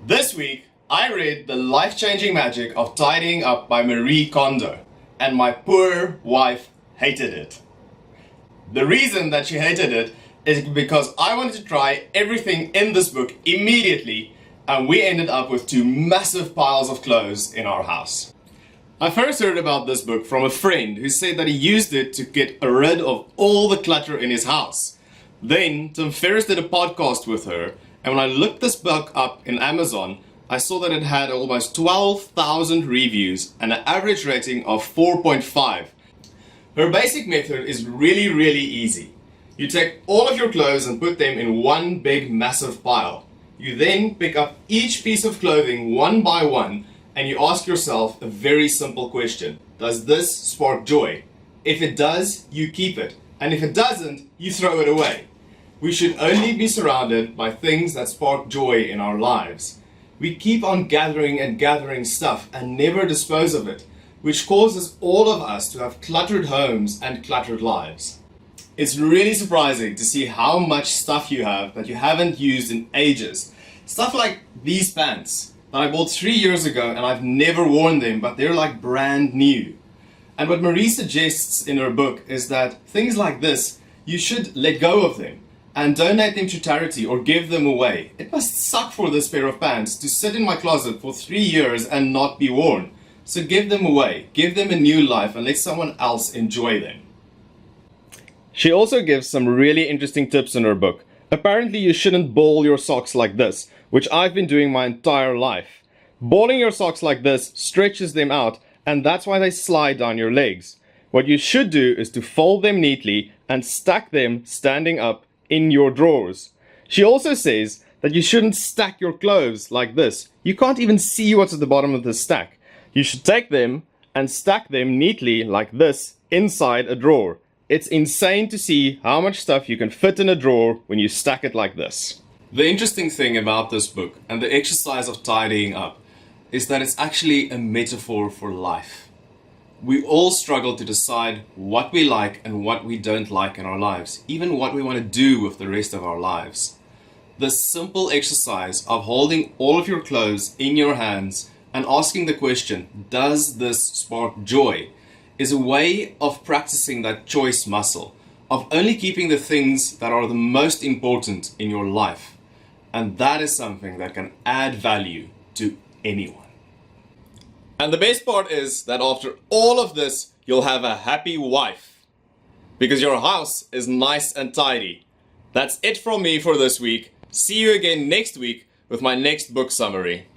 This week, I read The Life-Changing Magic of Tidying Up by Marie Kondo, and my poor wife hated it. The reason that she hated it is because I wanted to try everything in this book immediately, and we ended up with two massive piles of clothes in our house. I first heard about this book from a friend who said that he used it to get rid of all the clutter in his house. Then Tim Ferriss did a podcast with her, and when I looked this book up in Amazon, I saw that it had almost 12,000 reviews and an average rating of 4.5. Her basic method is really easy. You take all of your clothes and put them in one big massive pile. You then pick up each piece of clothing one by one and you ask yourself a very simple question. Does this spark joy? If it does, you keep it. And if it doesn't, you throw it away. We should only be surrounded by things that spark joy in our lives. We keep on gathering and gathering stuff and never dispose of it, which causes all of us to have cluttered homes and cluttered lives. It's really surprising to see how much stuff you have that you haven't used in ages. Stuff like these pants that I bought 3 years ago and I've never worn them, but they're like brand new. And what Marie suggests in her book is that things like this, you should let go of them and donate them to charity or give them away. It must suck for this pair of pants to sit in my closet for 3 years and not be worn. So give them away, give them a new life and let someone else enjoy them. She also gives some really interesting tips in her book. Apparently you shouldn't ball your socks like this, which I've been doing my entire life. Balling your socks like this stretches them out, and that's why they slide down your legs. What you should do is to fold them neatly and stack them standing up in your drawers. She also says that you shouldn't stack your clothes like this. You can't even see what's at the bottom of the stack. You should take them and stack them neatly like this inside a drawer. It's insane to see how much stuff you can fit in a drawer when you stack it like this. The interesting thing about this book and the exercise of tidying up is that it's actually a metaphor for life. We all struggle to decide what we like and what we don't like in our lives, even what we want to do with the rest of our lives. The simple exercise of holding all of your clothes in your hands and asking the question, does this spark joy, is a way of practicing that choice muscle, of only keeping the things that are the most important in your life. And that is something that can add value to anyone. And the best part is that after all of this, you'll have a happy wife. Because your house is nice and tidy. That's it from me for this week. See you again next week with my next book summary.